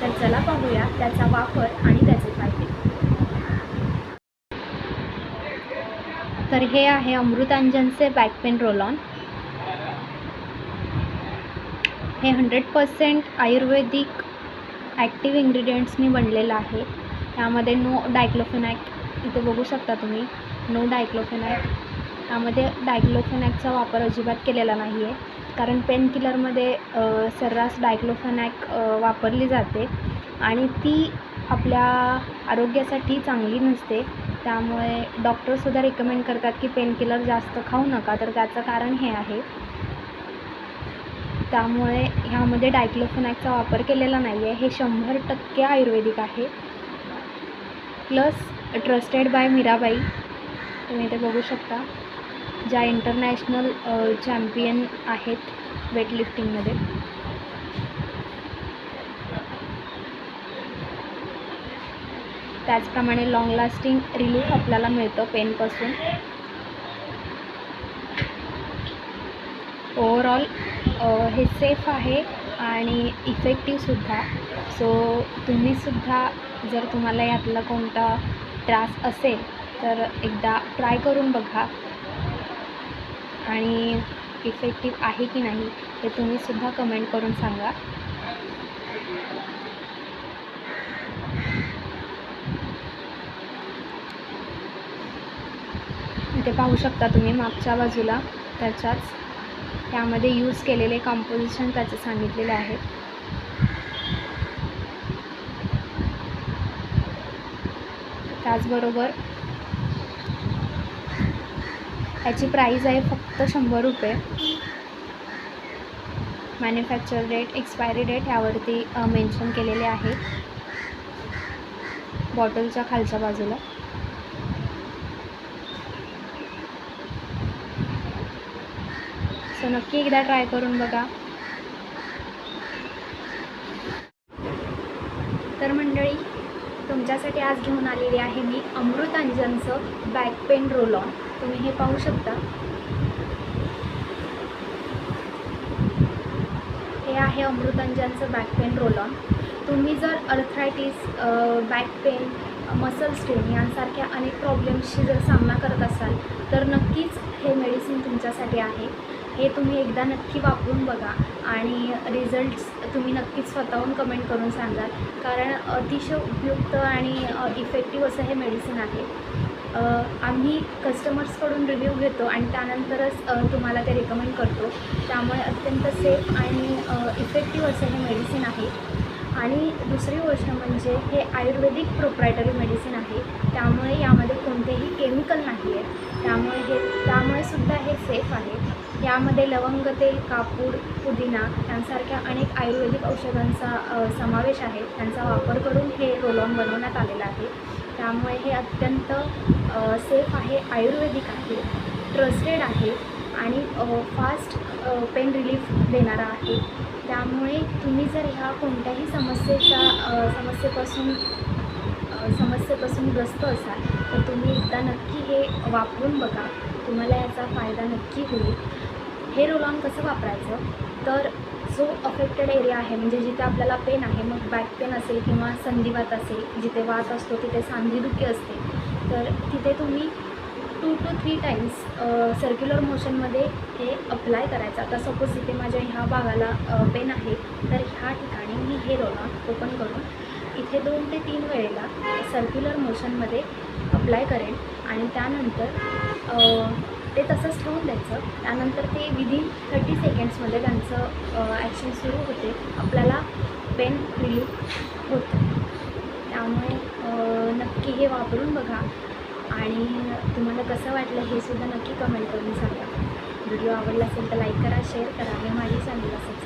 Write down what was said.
तर चला पाहूया त्याचा वापर आणि त्याचे फायदे। तर हे आहे अमृतांजनचे बॅक पेन रोल ऑन। हे 100% आयुर्वेदिक ॲक्टिव्ह इन्ग्रेडियंट्सनी बनलेलं आहे। यामध्ये नो डायक्लोफेनॅक, इथे बघू शकता तुम्ही, नो डायक्लोफेनॅक। यामध्ये डायक्लोफेनॅकचा वापर अजिबात केलेला नाही आहे, कारण पेन किलरमध्ये सर्रास डायक्लोफेनॅक वापरली जाते आणि ती आपल्या आरोग्यासाठी चांगली नसते। त्यामुळे डॉक्टरसुद्धा रिकमेंड करतात की पेन किलर जास्त खाऊ नका, तर त्याचं कारण हे आहे। त्यामुळे ह्यामध्ये डायक्लोफेनॅकचा वापर केलेला नाही आहे। हे 100% आयुर्वेदिक आहे, प्लस ट्रस्टेड बाय मीराबाई। तुम्ही इथे बघू शकता, ज्या इंटरनॅशनल चॅम्पियन आहेत वेटलिफ्टिंगमध्ये। त्याचप्रमाणे लॉंग लास्टिंग रिलीफ आपल्याला मिळतं पेनपासून। ओव्हरऑल हे सेफ आहे आणि इफेक्टिव्हसुद्धा। सो तुम्हीसुद्धा जर तुम्हाला यातला कोणता त्रास असेल तर एकदा ट्राय करून बघा आणि इफेक्टिव्ह आहे की नाही हे तुम्हीसुद्धा कमेंट करून सांगा। इथे पाहू शकता तुम्ही मागच्या बाजूला त्याच्याच त्यामध्ये यूज केलेले कंपोजिशन त्याचे सांगितलेले आहे। त्याचबरोबर याची प्राईस आहे फक्त 100 रुपये। मॅन्युफॅक्चर डेट, एक्सपायरी डेट यावरती मेन्शन केलेले आहे बॉटलच्या खालच्या बाजूला। सो नक्की एकदा ट्राय करून बघा। तर मंडळी, तुमच्यासाठी आज घेऊन आलेली आहे मी अमृतांजनचं बॅक पेन रोल ऑन। तुम्ही हे पाहू शकता, हे आहे अमृतांजनचं बॅक पेन रोल ऑन। तुम्ही जर arthritis, back pain, muscle strain यांसारख्या अनेक प्रॉब्लेम्सशी जर सामना करत असाल तर नक्कीच हे मेडिसिन तुमच्यासाठी आहे। हे तुम्ही एकदा नक्की वापरून बघा आणि रिझल्ट्स तुम्ही नक्कीच स्वतःहून कमेंट करून सांगाल, कारण अतिशय उपयुक्त आणि इफेक्टिव्ह असं हे मेडिसिन आहे। आम्ही कस्टमर्सकडून रिव्ह्यू घेतो आणि त्यानंतरच तुम्हाला ते रिकमेंड करतो। त्यामुळे अत्यंत सेफ आणि इफेक्टिव्ह असं हे मेडिसिन आहे। आणि दुसरी गोष्ट म्हणजे हे आयुर्वेदिक प्रोप्रायटरी मेडिसिन आहे, त्यामुळे यामध्ये कोणतेही केमिकल नाही आहे। त्यामुळे सुद्धा हे सेफ आहे। यामध्ये लवंग तेल, कापूर, पुदिना यांसारख्या अनेक आयुर्वेदिक औषधांचा समावेश आहे। त्यांचा वापर करून हे रोल ऑन बनवण्यात आलेलं आहे। त्यामुळे हे अत्यंत सेफ आहे, आयुर्वेदिक आहे, ट्रस्टेड आहे आणि फास्ट पेन रिलीफ देणारा आहे। त्यामुळे तुम्ही जर ह्या कोणत्याही समस्येपासून ग्रस्त असाल तर तुम्ही एकदा नक्की हे वापरून बघा, तुम्हाला याचा फायदा नक्की होईल। हे रोल ऑन कसं वापरायचं, तर जो अफेक्टेड एरिया आहे, म्हणजे जिथे आपल्याला पेन आहे, मग बॅक पेन असेल किंवा संधिवात असेल, जिथे वात असतो तिथे सांधेदुखी असते, तर तिथे तुम्ही 2 to 3 टाइम्स सर्क्युलर मोशनमध्ये हे अप्लाय करायचं। आता सपोज इथे माझ्या ह्या भागाला पेन आहे, तर ह्या ठिकाणी मी हे रोल ऑन ओपन करून इथे 2 ते 3 वेळेला सर्क्युलर मोशनमध्ये अप्लाय करेन आणि त्यानंतर ते तसंच ठेवून द्यायचं। त्यानंतर ते विदिन 30 सेकंड्समध्ये त्यांचं ॲक्शन सुरू होते, आपल्याला पेन रिलीफ होतं। त्यामुळे नक्की हे वापरून बघा आणि तुम्हाला कसं वाटलं हे सुद्धा नक्की कमेंट करून सांगा। व्हिडिओ आवडला असेल तर लाईक करा, शेअर करा आणि माझी चॅनलला सबस्क्राईब